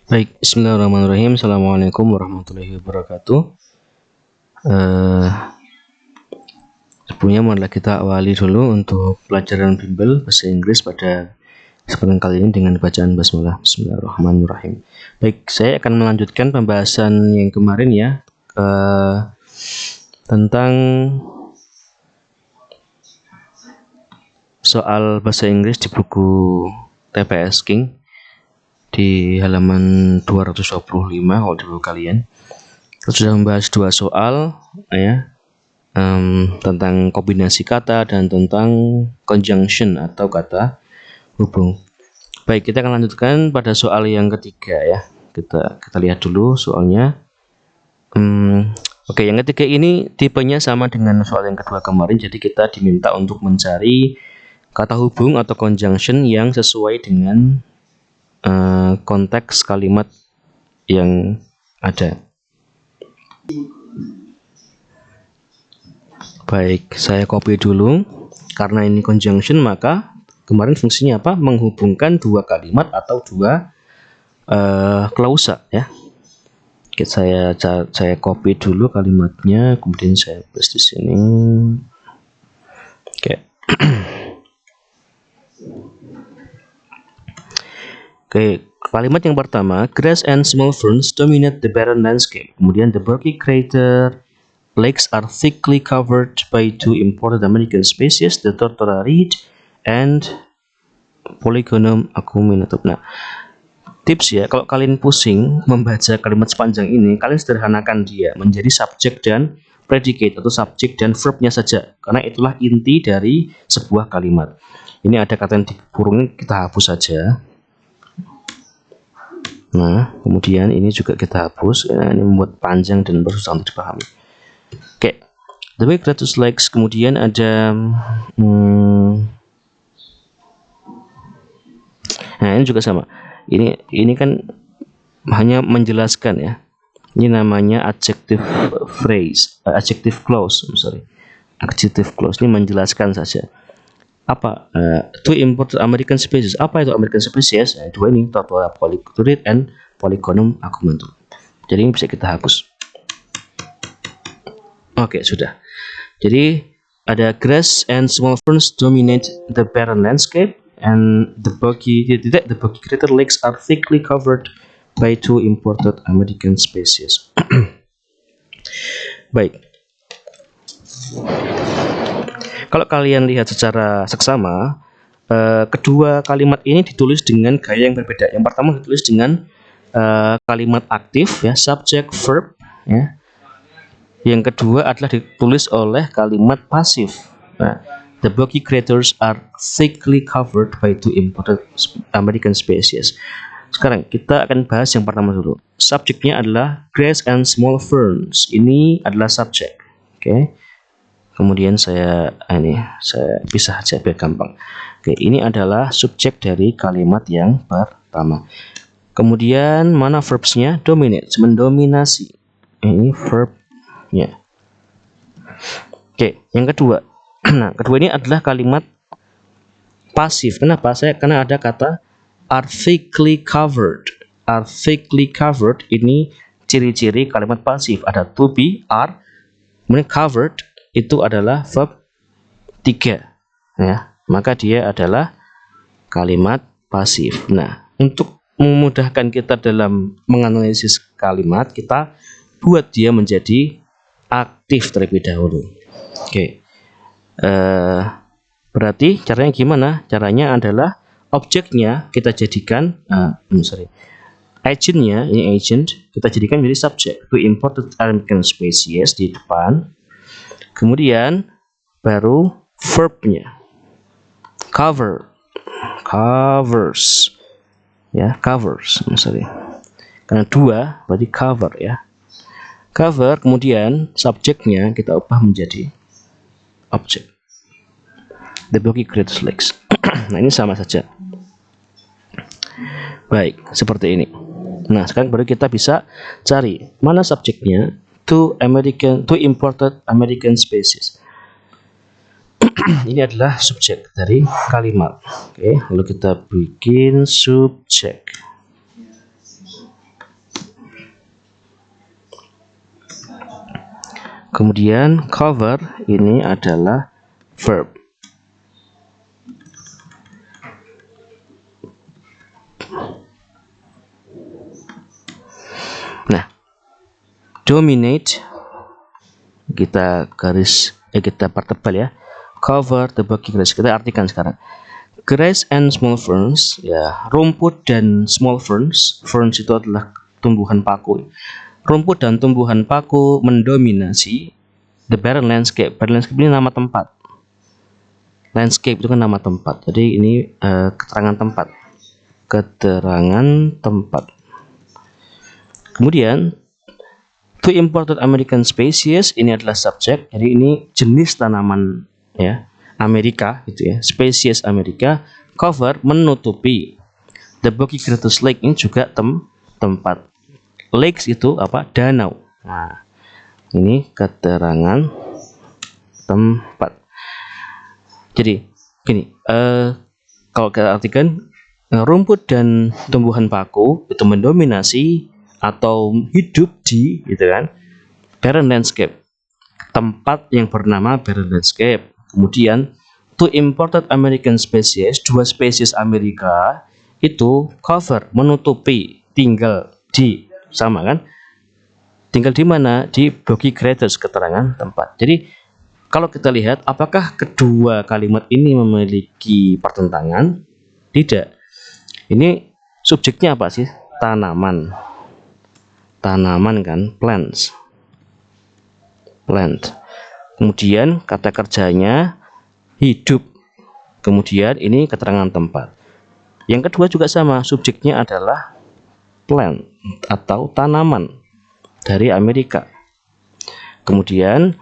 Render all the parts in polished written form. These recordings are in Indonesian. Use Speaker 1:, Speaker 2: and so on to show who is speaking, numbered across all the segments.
Speaker 1: Baik, bismillahirrahmanirrahim. Assalamualaikum warahmatullahi wabarakatuh. Sebelumnya marilah kita awali dulu untuk pelajaran bimbel bahasa Inggris pada kesempatan kali ini dengan bacaan basmalah. Bismillahirrahmanirrahim. Baik, saya akan melanjutkan pembahasan yang kemarin ya, tentang soal bahasa Inggris di buku TPS King di halaman 225 kalau di buku kalian. Kita sudah membahas dua soal ya, tentang kombinasi kata dan tentang conjunction atau kata hubung. Baik, kita akan lanjutkan pada soal yang ketiga ya. Kita lihat dulu soalnya. Oke, yang ketiga ini tipenya sama dengan soal yang kedua kemarin. Jadi kita diminta untuk mencari kata hubung atau conjunction yang sesuai dengan konteks kalimat yang ada. Baik, saya copy dulu. Karena ini conjunction, maka kemarin fungsinya apa? Menghubungkan dua kalimat atau dua klausa ya. Oke, saya copy dulu kalimatnya, kemudian saya paste di sini. Oke. Oke, kalimat yang pertama, grass and small ferns dominate the barren landscape. Kemudian the Berkeley crater lakes are thickly covered by two important American species, the Tortora reed and Polygonum acuminatum. Nah, tips ya, kalau kalian pusing membaca kalimat sepanjang ini, kalian sederhanakan dia menjadi subjek dan predicate atau subjek dan verbnya saja, karena itulah inti dari sebuah kalimat. Ini ada kata yang dikurung, ini kita hapus saja. Nah, kemudian ini juga kita hapus, ini membuat panjang dan bersusah untuk dipahami. Oke, the way Kratos likes, kemudian ada nah ini juga sama. Ini kan hanya menjelaskan ya. Ini namanya adjective phrase, adjective clause, adjective clause ini menjelaskan saja. Apa? Two important American species. Apa itu American species? Dua ini, Tortora reed and Polygonum acuminatum. Jadi ini bisa kita hapus. Oke, sudah. Jadi ada grass and small ferns dominate the barren landscape, and the boggy crater lakes are thickly covered by two imported American species. Baik. Kalau kalian lihat secara seksama, kedua kalimat ini ditulis dengan gaya yang berbeda. Yang pertama ditulis dengan kalimat aktif ya, subject verb ya. Yang kedua adalah ditulis oleh kalimat pasif. Nah, the boggy craters are thickly covered by two imported American species. Sekarang kita akan bahas yang pertama dulu. Subjeknya adalah grass and small ferns. Ini adalah subjek. Oke. Kemudian saya pisah aja biar gampang. Oke, ini adalah subjek dari kalimat yang pertama. Kemudian mana verbsnya? Dominate, mendominasi. Ini verbnya. Oke, yang kedua. Nah, kedua ini adalah kalimat pasif. Kenapa? Karena ada kata are thickly covered. Are thickly covered ini ciri-ciri kalimat pasif. Ada to be, are, kemudian covered itu adalah verb 3 ya, maka dia adalah kalimat pasif. Nah, untuk memudahkan kita dalam menganalisis kalimat, kita buat dia menjadi aktif terlebih dahulu. Oke. Berarti caranya gimana? Caranya adalah objeknya kita jadikan agentnya, ini agent kita jadikan menjadi subject, to imported American species di depan. Kemudian baru verbnya covers ya, covers karena dua berarti cover ya, cover. Kemudian subjeknya kita ubah menjadi objek, the boggy crater lakes. Nah, ini sama saja. Baik, seperti ini. Nah, sekarang baru kita bisa cari mana subjeknya. Two imported American species. Ini adalah subjek dari kalimat. Oke, lalu kita bikin subjek. Kemudian cover ini adalah verb. Nah, dominate kita pertebal ya. Cover the boggy grass. Kita artikan sekarang. Grass and small ferns, ya, rumput dan small ferns. Ferns itu adalah tumbuhan paku. Rumput dan tumbuhan paku mendominasi the barren landscape. Barren landscape ini nama tempat. Landscape itu kan nama tempat. Jadi ini keterangan tempat. Keterangan tempat. Kemudian two imported American species, ini adalah subjek. Jadi ini jenis tanaman ya Amerika gitu ya. Spesies Amerika. Cover menutupi. The boggy grass lake ini juga tempat. Lakes itu apa? Danau. Nah, ini keterangan tempat. Jadi gini, kalau kita artikan rumput dan tumbuhan paku itu mendominasi atau hidup di gitu kan barren landscape, tempat yang bernama barren landscape. Kemudian two imported American species, dua spesies Amerika itu cover menutupi, tinggal di, sama kan, tinggal di mana, di boggy grass, keterangan tempat. Jadi kalau kita lihat apakah kedua kalimat ini memiliki pertentangan? Tidak. Ini subjeknya apa sih? Tanaman. Tanaman kan, plants. Plant. Kemudian kata kerjanya hidup. Kemudian ini keterangan tempat. Yang kedua juga sama, subjeknya adalah plant atau tanaman dari Amerika. Kemudian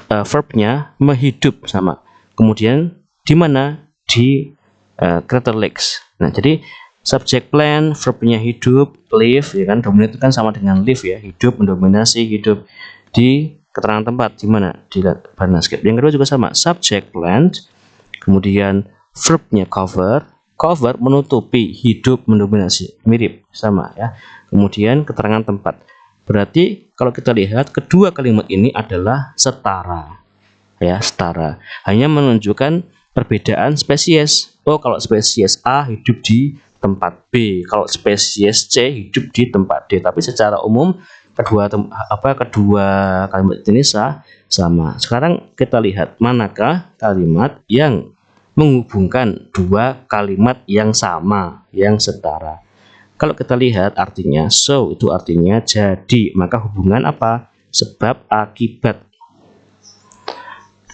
Speaker 1: verbnya menghidup, sama. Kemudian di mana? Di Crater Lakes. Nah, jadi subjek plant, verbnya hidup, live, ya kan, dominate itu kan sama dengan live ya, hidup, mendominasi, hidup. Di keterangan tempat di mana? Di barren landscape. Yang kedua juga sama, subjek plant, kemudian verbnya cover, cover menutupi, hidup, mendominasi, mirip, sama ya. Kemudian keterangan tempat. Berarti kalau kita lihat kedua kalimat ini adalah setara. Ya, setara. Hanya menunjukkan perbedaan spesies. Oh, kalau spesies A hidup di tempat B, kalau spesies C hidup di tempat D. Tapi secara umum kedua kalimat ini sama. Sekarang kita lihat manakah kalimat yang menghubungkan dua kalimat yang sama, yang setara. Kalau kita lihat artinya so itu artinya jadi, maka hubungan apa? Sebab akibat.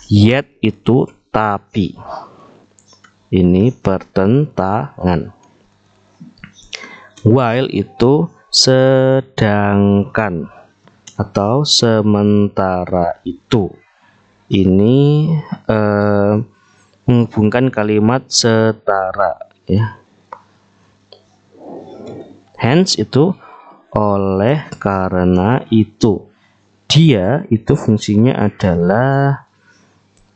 Speaker 1: Yet itu tapi. Ini pertentangan. While itu sedangkan atau sementara itu. Ini menghubungkan kalimat setara ya. Hence itu oleh karena itu. Dia itu fungsinya adalah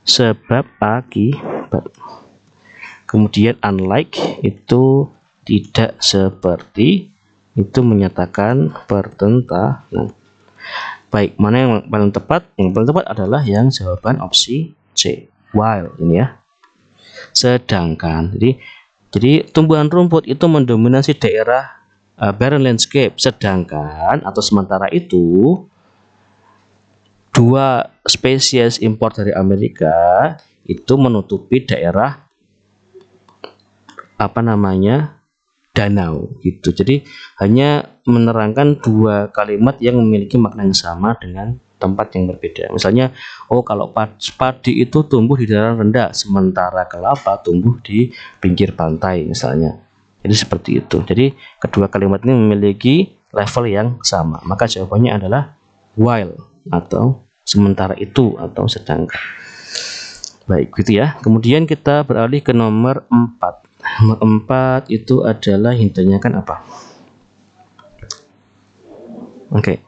Speaker 1: sebab akibat. Kemudian unlike itu tidak seperti, itu menyatakan pertentangan. Baik, mana yang paling tepat? Yang paling tepat adalah yang jawaban opsi C, while ini ya. Sedangkan, jadi tumbuhan rumput itu mendominasi daerah barren landscape. Sedangkan atau sementara itu dua spesies impor dari Amerika itu menutupi daerah danau gitu. Jadi hanya menerangkan dua kalimat yang memiliki makna yang sama dengan tempat yang berbeda. Misalnya, oh kalau padi itu tumbuh di daerah rendah, sementara kelapa tumbuh di pinggir pantai misalnya. Jadi seperti itu. Jadi kedua kalimat ini memiliki level yang sama. Maka jawabannya adalah while atau sementara itu atau sedangkan. Baik, gitu ya. Kemudian kita beralih ke nomor 4. Nomor 4 itu adalah hintanya kan apa? Oke.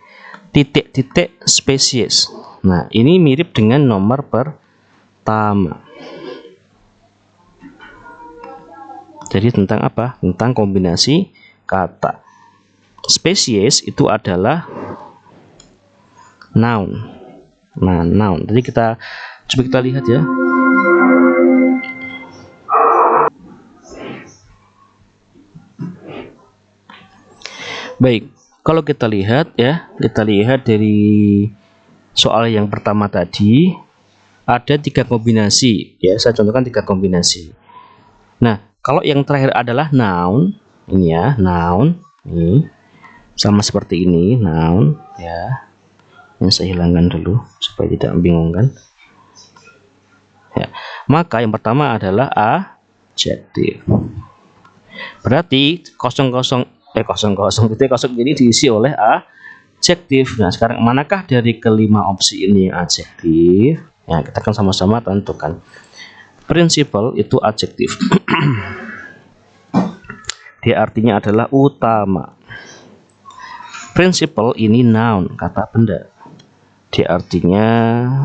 Speaker 1: Titik-titik spesies. Nah, ini mirip dengan nomor pertama. Jadi tentang apa? Tentang kombinasi kata. spesies itu adalah noun. Nah, noun. Jadi coba kita lihat ya. Baik, kalau kita lihat ya, kita lihat dari soal yang pertama tadi ada 3 kombinasi ya. Saya contohkan 3 kombinasi. Nah, kalau yang terakhir adalah noun, ini ya, noun, ini sama seperti ini, noun ya. Ini saya hilangkan dulu supaya tidak membingungkan. Ya, maka yang pertama adalah adjektif. Berarti 00 ini diisi oleh adjektif. Nah, sekarang manakah dari kelima opsi ini yang adjektif? Ya, kita akan sama-sama tentukan. Principal itu adjektif. Dia artinya adalah utama. Principal ini noun, kata benda. Dia artinya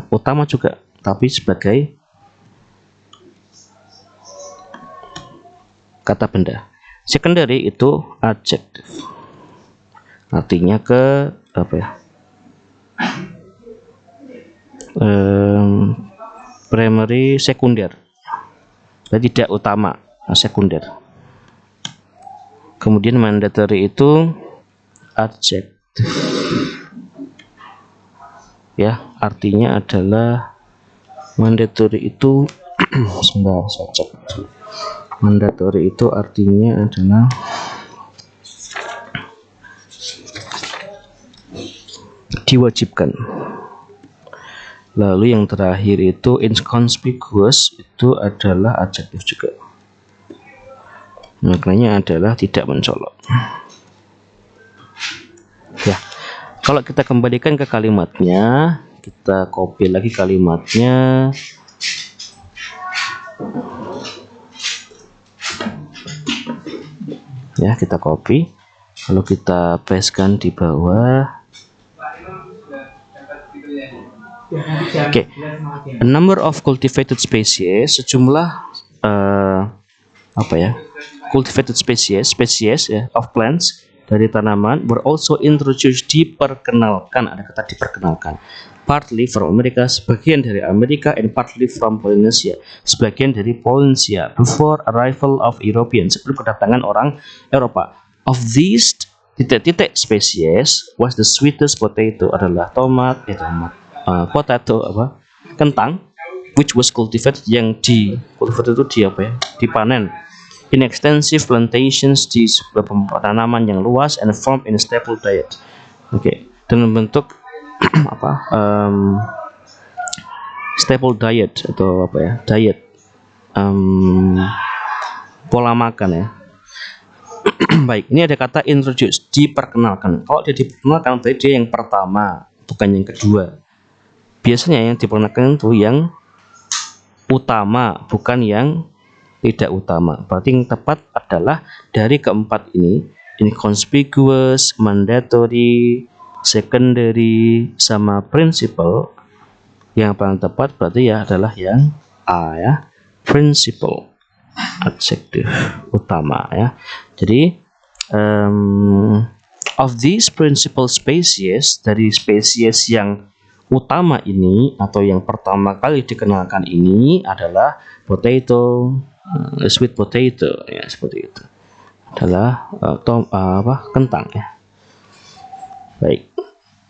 Speaker 1: utama juga, tapi sebagai kata benda. Secondary itu adjektif. Artinya primary, sekunder. Jadi tidak utama, sekunder. Kemudian mandatory itu adjektif. Ya, artinya adalah mandatory itu sebentar saya cek dulu. Mandatory itu artinya adalah diwajibkan. Lalu yang terakhir itu inconspicuous, itu adalah adjektif juga. Maknanya adalah tidak mencolok. Ya, kalau kita kembalikan ke kalimatnya, kita copy lagi kalimatnya. Ya, kita copy, lalu kita pastekan di bawah. Oke, a number of cultivated species, sejumlah cultivated species ya, of plants, dari tanaman, were also introduced, diperkenalkan, ada kata diperkenalkan, partly from America, sebagian dari Amerika, and partly from Polynesia, sebagian dari Polynesia, before arrival of Europeans, sebelum kedatangan orang Eropa. Of these species was the sweetest potato, adalah kentang, which was cultivated, yang cultivated itu dipanen, in extensive plantations, di sebuah tanaman yang luas, and formed in a staple diet. Oke, dengan bentuk staple diet atau diet, pola makan ya. Baik, ini ada kata introduce, diperkenalkan. Kalau dia diperkenalkan, berarti dia yang pertama, bukan yang kedua. Biasanya yang diperkenalkan itu yang utama, bukan yang tidak utama. Berarti yang tepat adalah dari keempat ini, inconspicuous, mandatory, secondary, sama principal. Yang paling tepat berarti ya adalah yang A ya, principal, adjektif, utama ya. Jadi of these principal species, dari spesies yang utama ini atau yang pertama kali dikenalkan ini adalah potato, sweet potato ya, seperti itu, adalah kentang ya. Baik,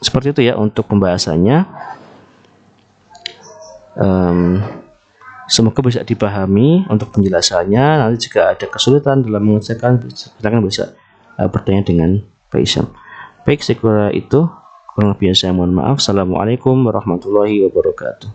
Speaker 1: seperti itu ya untuk pembahasannya. Semoga bisa dipahami untuk penjelasannya. Nanti jika ada kesulitan dalam mengerjakan, silakan bisa bertanya dengan Pak Isyam. Baik, saya kira itu. Kurang lebih saya mohon maaf. Assalamualaikum warahmatullahi wabarakatuh.